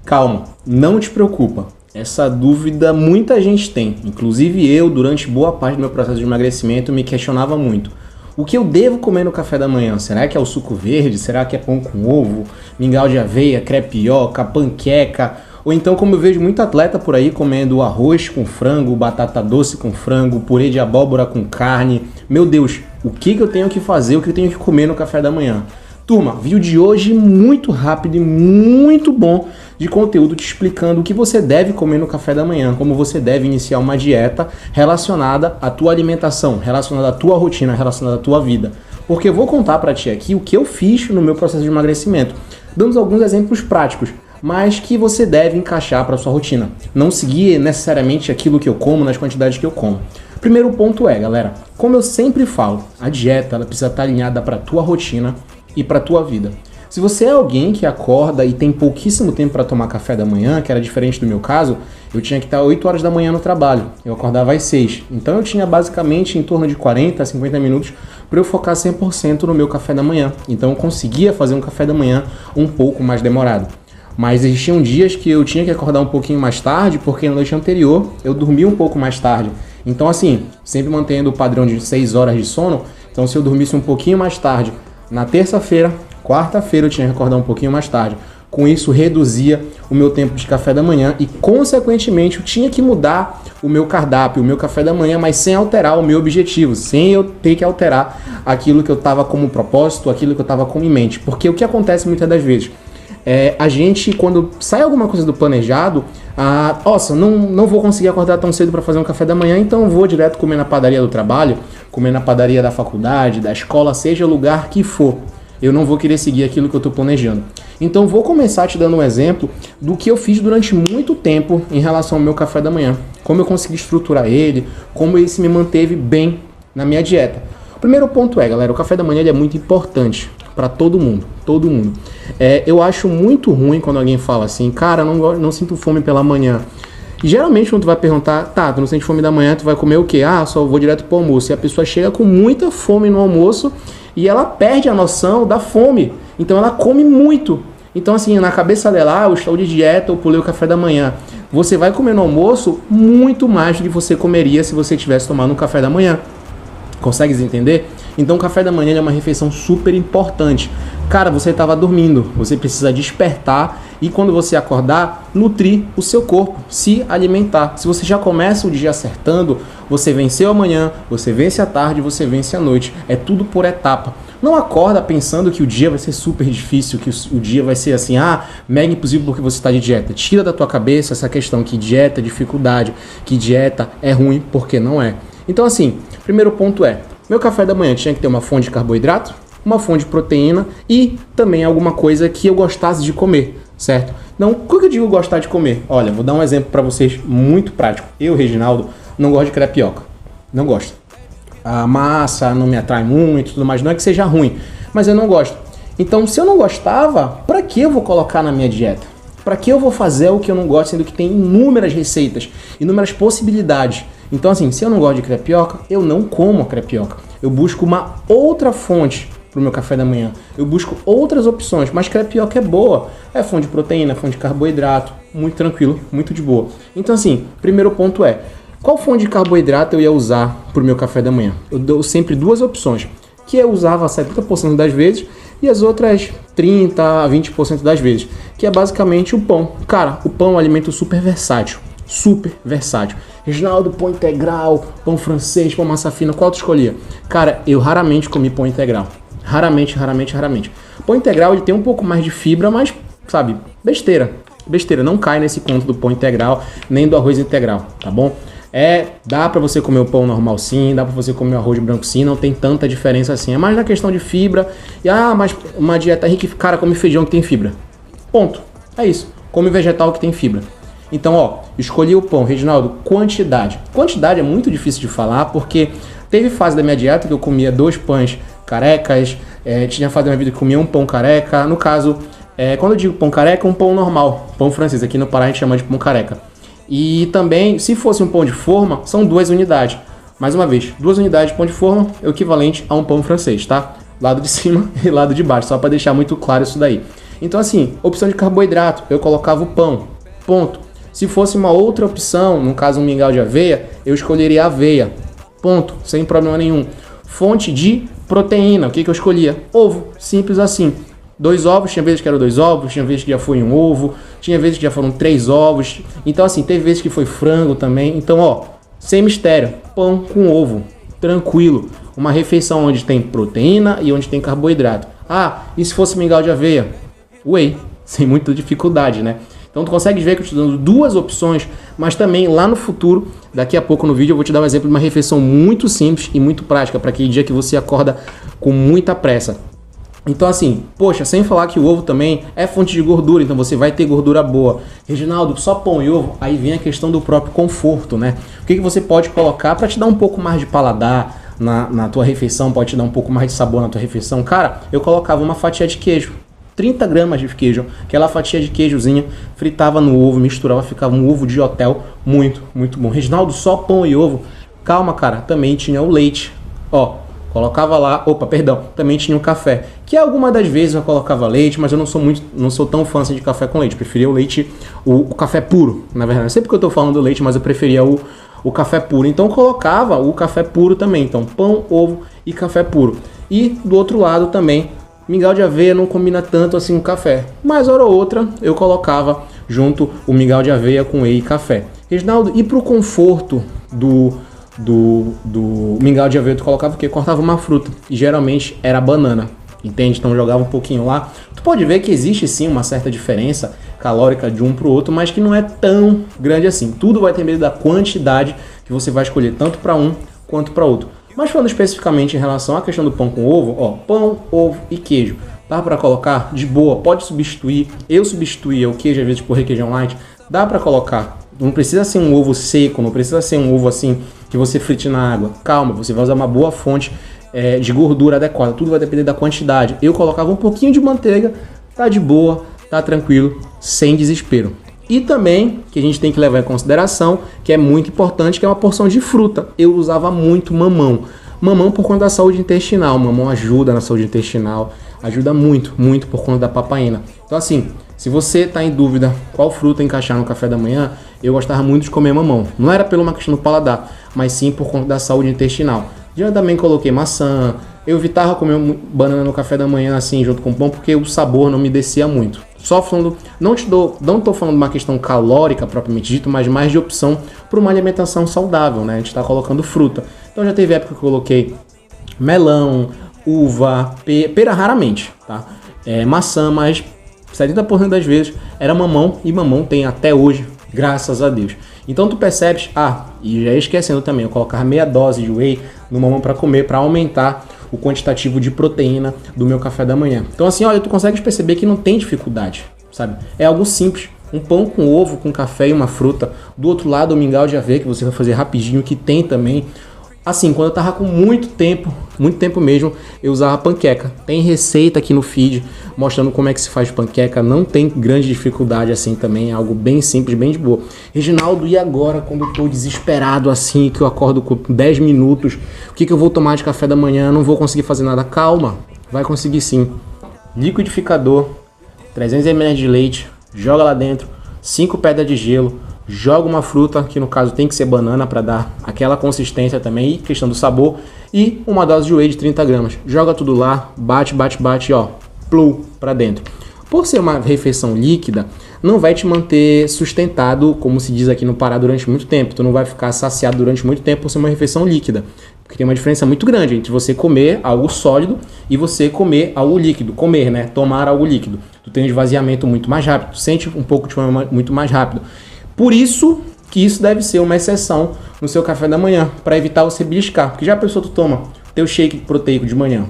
Calma, não te preocupa. Essa dúvida muita gente tem, inclusive eu, durante boa parte do meu processo de emagrecimento, me questionava muito. O que eu devo comer no café da manhã? Será que é o suco verde? Será que é pão com ovo? Mingau de aveia, crepioca, panqueca? Ou então, como eu vejo muito atleta por aí comendo arroz com frango, batata doce com frango, purê de abóbora com carne. Meu Deus, o que eu tenho que fazer, o que eu tenho que comer no café da manhã? Turma, vídeo de hoje muito rápido e muito bom de conteúdo te explicando o que você deve comer no café da manhã, como você deve iniciar uma dieta relacionada à tua alimentação, relacionada à tua rotina, relacionada à tua vida. Porque eu vou contar pra ti aqui o que eu fiz no meu processo de emagrecimento, dando alguns exemplos práticos, mas que você deve encaixar para sua rotina. Não seguir necessariamente aquilo que eu como nas quantidades que eu como. Primeiro ponto é, galera, como eu sempre falo, a dieta ela precisa estar alinhada para tua rotina e para tua vida. Se você é alguém que acorda e tem pouquíssimo tempo para tomar café da manhã, que era diferente do meu caso, eu tinha que estar 8 horas da manhã no trabalho, eu acordava às 6. Então eu tinha basicamente em torno de 40 a 50 minutos para eu focar 100% no meu café da manhã. Então eu conseguia fazer um café da manhã um pouco mais demorado. Mas existiam dias que eu tinha que acordar um pouquinho mais tarde, porque na noite anterior eu dormia um pouco mais tarde. Então assim, sempre mantendo o padrão de 6 horas de sono, então se eu dormisse um pouquinho mais tarde, na terça-feira, quarta-feira eu tinha que acordar um pouquinho mais tarde. Com isso, reduzia o meu tempo de café da manhã e, consequentemente, eu tinha que mudar o meu cardápio, o meu café da manhã, mas sem alterar o meu objetivo, sem eu ter que alterar aquilo que eu estava como propósito, aquilo que eu estava como em mente. Porque o que acontece muitas das vezes? A gente, quando sai alguma coisa do planejado, nossa, não vou conseguir acordar tão cedo para fazer um café da manhã, então eu vou direto comer na padaria do trabalho, comer na padaria da faculdade, da escola, seja o lugar que for. Eu não vou querer seguir aquilo que eu estou planejando. Então vou começar te dando um exemplo do que eu fiz durante muito tempo em relação ao meu café da manhã. Como eu consegui estruturar ele, como ele se me manteve bem na minha dieta. O primeiro ponto é, galera, o café da manhã ele é muito importante para todo mundo, todo mundo. Eu acho muito ruim quando alguém fala assim, cara, não sinto fome pela manhã. E geralmente quando tu vai perguntar, tá, tu não sente fome da manhã, tu vai comer o quê? Só vou direto pro almoço. E a pessoa chega com muita fome no almoço e ela perde a noção da fome. Então ela come muito. Então assim, na cabeça dela, eu estou de dieta, eu pulei o café da manhã. Você vai comer no almoço muito mais do que você comeria se você tivesse tomado um café da manhã. Consegues entender? Então o café da manhã é uma refeição super importante. Cara, você estava dormindo, você precisa despertar e quando você acordar, nutrir o seu corpo, se alimentar. Se você já começa o dia acertando, você venceu a manhã, você vence a tarde, você vence a noite. É tudo por etapa. Não acorda pensando que o dia vai ser super difícil, que o dia vai ser assim, mega impossível porque você está de dieta. Tira da tua cabeça essa questão que dieta é dificuldade, que dieta é ruim, porque não é. Então assim, primeiro ponto é, meu café da manhã tinha que ter uma fonte de carboidrato, uma fonte de proteína e também alguma coisa que eu gostasse de comer, certo? Não, o que eu digo gostar de comer? Olha, vou dar um exemplo para vocês muito prático. Eu, Reginaldo, não gosto de crepioca. Não gosto. A massa não me atrai muito, tudo mais. Não é que seja ruim, mas eu não gosto. Então, se eu não gostava, para que eu vou colocar na minha dieta? Para que eu vou fazer o que eu não gosto, sendo que tem inúmeras receitas, inúmeras possibilidades? Então, assim, se eu não gosto de crepioca, eu não como a crepioca. Eu busco uma outra fonte para o meu café da manhã. Eu busco outras opções, mas crepioca é boa. É fonte de proteína, fonte de carboidrato, muito tranquilo, muito de boa. Então, assim, primeiro ponto é, qual fonte de carboidrato eu ia usar para o meu café da manhã? Eu dou sempre duas opções, que eu usava 70% das vezes e as outras 30% a 20% das vezes, que é basicamente o pão. Cara, o pão é um alimento super versátil. Super versátil. Reginaldo, pão integral, pão francês, pão massa fina, qual tu escolhia? Cara, eu raramente comi pão integral. Raramente. Pão integral ele tem um pouco mais de fibra, mas, sabe, besteira. Besteira, não cai nesse conto do pão integral, nem do arroz integral, tá bom? Dá pra você comer o pão normal sim, dá pra você comer o arroz branco sim, não tem tanta diferença assim. É mais na questão de fibra. E, mas uma dieta rica, cara, come feijão que tem fibra. Ponto. É isso. Come vegetal que tem fibra. Então, escolhi o pão. Reginaldo, quantidade. Quantidade é muito difícil de falar, porque teve fase da minha dieta que eu comia 2 pães carecas, tinha fase da minha vida que comia um pão careca. No caso, quando eu digo pão careca, um pão normal, pão francês. Aqui no Pará a gente chama de pão careca. E também, se fosse um pão de forma, são 2 unidades. Mais uma vez, 2 unidades de pão de forma é o equivalente a um pão francês, tá? Lado de cima e lado de baixo, só para deixar muito claro isso daí. Então assim, opção de carboidrato, eu colocava o pão, ponto. Se fosse uma outra opção, no caso um mingau de aveia, eu escolheria a aveia, ponto, sem problema nenhum. Fonte de proteína, o que eu escolhia? Ovo, simples assim. 2 ovos, tinha vezes que eram 2 ovos, tinha vezes que já foi um ovo, tinha vezes que já foram 3 ovos. Então assim, teve vezes que foi frango também. Então ó, sem mistério, pão com ovo, tranquilo. Uma refeição onde tem proteína e onde tem carboidrato. Ah, e se fosse mingau de aveia? Whey, sem muita dificuldade, né? Então tu consegue ver que eu estou dando 2 opções, mas também lá no futuro, daqui a pouco no vídeo, eu vou te dar um exemplo de uma refeição muito simples e muito prática para aquele dia que você acorda com muita pressa. Então assim, poxa, sem falar que o ovo também é fonte de gordura, então você vai ter gordura boa. Reginaldo, só pão e ovo? Aí vem a questão do próprio conforto, né? O que você pode colocar para te dar um pouco mais de paladar na tua refeição, pode te dar um pouco mais de sabor na tua refeição? Cara, eu colocava uma fatia de queijo. 30 gramas de queijo, aquela fatia de queijozinha, fritava no ovo, misturava, ficava um ovo de hotel, muito, muito bom. Reginaldo, só pão e ovo? Calma, cara, também tinha o leite, ó, colocava lá, também tinha o café, que algumas das vezes eu colocava leite, mas eu não sou tão fã assim de café com leite, preferia o leite, o café puro, na verdade, não sei porque eu tô falando do leite, mas eu preferia o café puro, então eu colocava o café puro também, então pão, ovo e café puro. E do outro lado também, mingau de aveia não combina tanto assim com café, mas hora ou outra eu colocava junto o mingau de aveia com whey e café. Reginaldo, e pro conforto do mingau de aveia tu colocava o quê? Cortava uma fruta, e geralmente era banana, entende? Então jogava um pouquinho lá. Tu pode ver que existe sim uma certa diferença calórica de um pro outro, mas que não é tão grande assim. Tudo vai depender da quantidade que você vai escolher, tanto para um quanto para outro. Mas falando especificamente em relação à questão do pão com ovo, ó, pão, ovo e queijo. Dá para colocar de boa, pode substituir. Eu substituía o queijo às vezes por requeijão light. Dá para colocar. Não precisa ser um ovo seco, não precisa ser um ovo assim que você frite na água. Calma, você vai usar uma boa fonte de gordura adequada. Tudo vai depender da quantidade. Eu colocava um pouquinho de manteiga, tá de boa, tá tranquilo, sem desespero. E também, que a gente tem que levar em consideração, que é muito importante, que é uma porção de fruta. Eu usava muito mamão. Mamão por conta da saúde intestinal. Mamão ajuda na saúde intestinal. Ajuda muito, muito por conta da papaina. Então assim, se você está em dúvida qual fruta encaixar no café da manhã, eu gostava muito de comer mamão. Não era pela uma questão do paladar, mas sim por conta da saúde intestinal. Já também coloquei maçã. Eu evitava comer banana no café da manhã assim, junto com pão, porque o sabor não me descia muito. Só falando, não tô falando de uma questão calórica propriamente dito, mas mais de opção para uma alimentação saudável, né? A gente está colocando fruta. Então já teve época que eu coloquei melão, uva, pera raramente, tá? Maçã, mas 70% das vezes era mamão, e mamão tem até hoje, graças a Deus. Então tu percebes, e já esquecendo também, eu colocar meia dose de whey no mamão para comer, para aumentar o quantitativo de proteína do meu café da manhã. Então assim, olha, tu consegues perceber que não tem dificuldade, sabe? É algo simples, um pão com ovo, com café e uma fruta. Do outro lado, o mingau de aveia, que você vai fazer rapidinho, que tem também. Assim, quando eu tava com muito tempo mesmo, eu usava panqueca. Tem receita aqui no feed mostrando como é que se faz panqueca. Não tem grande dificuldade assim também, é algo bem simples, bem de boa. Reginaldo, e agora quando eu tô desesperado assim, que eu acordo com 10 minutos, o que eu vou tomar de café da manhã? Não vou conseguir fazer nada. Calma, vai conseguir sim. Liquidificador, 300 ml de leite, joga lá dentro, 5 pedras de gelo, joga uma fruta, que no caso tem que ser banana para dar aquela consistência também, e questão do sabor, e uma dose de whey de 30 gramas. Joga tudo lá, bate, ó, plou para dentro. Por ser uma refeição líquida, não vai te manter sustentado, como se diz aqui no Pará, durante muito tempo. Tu não vai ficar saciado durante muito tempo por ser uma refeição líquida. Porque tem uma diferença muito grande entre você comer algo sólido e você comer algo líquido. Comer, né? Tomar algo líquido. Tu tem um esvaziamento muito mais rápido, tu sente um pouco de fome muito mais rápido. Por isso que isso deve ser uma exceção no seu café da manhã, para evitar você beliscar. Porque já a pessoa, tu toma teu shake proteico de manhã,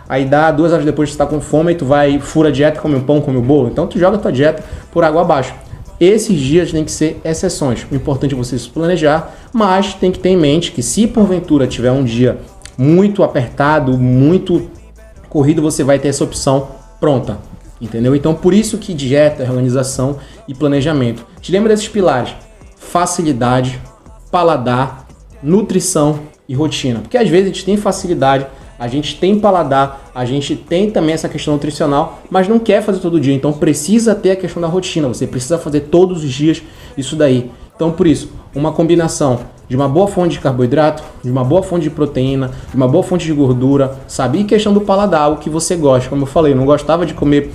aí dá 2 horas depois que tu tá com fome e tu vai, fura a dieta, come um pão, come um bolo. Então tu joga a tua dieta por água abaixo. Esses dias tem que ser exceções. O importante é você se planejar, mas tem que ter em mente que se porventura tiver um dia muito apertado, muito corrido, você vai ter essa opção pronta. Entendeu? Então, por isso que dieta, organização e planejamento. Te lembra desses pilares? Facilidade, paladar, nutrição e rotina. Porque às vezes a gente tem facilidade, a gente tem paladar, a gente tem também essa questão nutricional, mas não quer fazer todo dia, então precisa ter a questão da rotina, você precisa fazer todos os dias isso daí. Então por isso, uma combinação de uma boa fonte de carboidrato, de uma boa fonte de proteína, de uma boa fonte de gordura, sabe? E questão do paladar, o que você gosta, como eu falei, eu não gostava de comer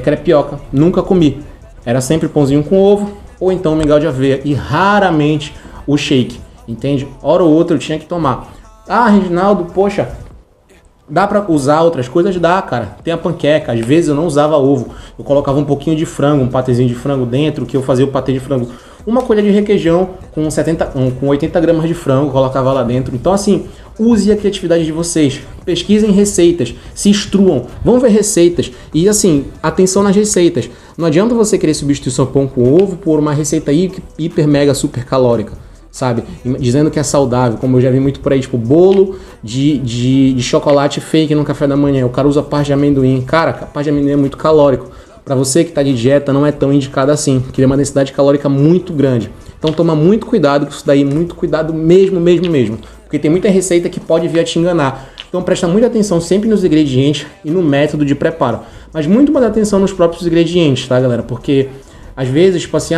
crepioca, nunca comi, era sempre pãozinho com ovo, ou então mingau de aveia, e raramente o shake, entende? Hora ou outra eu tinha que tomar. Ah, Reginaldo, poxa, dá pra usar outras coisas? Dá, cara. Tem a panqueca, às vezes eu não usava ovo, eu colocava um pouquinho de frango, um patezinho de frango dentro, que eu fazia o patê de frango, uma colher de requeijão com 80 gramas de frango, colocava lá dentro. Então assim, use a criatividade de vocês, pesquisem receitas, se instruam, vão ver receitas e assim, atenção nas receitas. Não adianta você querer substituir seu pão com ovo por uma receita hiper mega super calórica, sabe? Dizendo que é saudável, como eu já vi muito por aí, tipo bolo de chocolate fake no café da manhã, o cara usa parte de amendoim. Cara, a parte de amendoim é muito calórico. Para você que está de dieta, não é tão indicado assim, porque é uma densidade calórica muito grande. Então toma muito cuidado com isso daí, muito cuidado mesmo. Porque tem muita receita que pode vir a te enganar. Então presta muita atenção sempre nos ingredientes e no método de preparo. Mas muito mais atenção nos próprios ingredientes, tá, galera? Porque às vezes, tipo assim,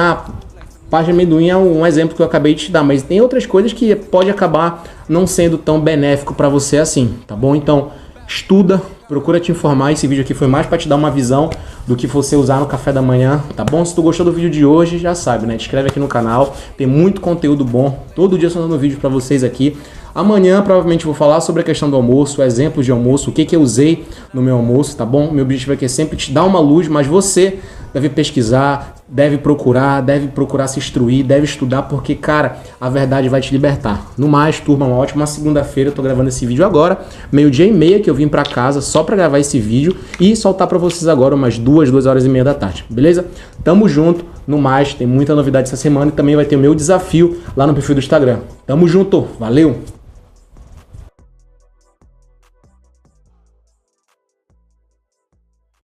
parte de amendoim é um exemplo que eu acabei de te dar, mas tem outras coisas que pode acabar não sendo tão benéfico para você assim, tá bom? Então estuda, procura te informar. Esse vídeo aqui foi mais para te dar uma visão do que você usar no café da manhã, tá bom? Se tu gostou do vídeo de hoje, já sabe, né? Te inscreve aqui no canal, tem muito conteúdo bom. Todo dia eu tô dando vídeo para vocês aqui. Amanhã provavelmente vou falar sobre a questão do almoço, exemplos de almoço, o que eu usei no meu almoço, tá bom? Meu objetivo aqui é sempre te dar uma luz, mas você deve pesquisar, deve procurar se instruir, deve estudar, porque, cara, a verdade vai te libertar. No mais, turma, uma ótima segunda-feira. Eu tô gravando esse vídeo agora, 12h30 que eu vim pra casa só pra gravar esse vídeo e soltar pra vocês agora umas 2h30 da tarde, beleza? Tamo junto. No mais, tem muita novidade essa semana e também vai ter o meu desafio lá no perfil do Instagram. Tamo junto, valeu!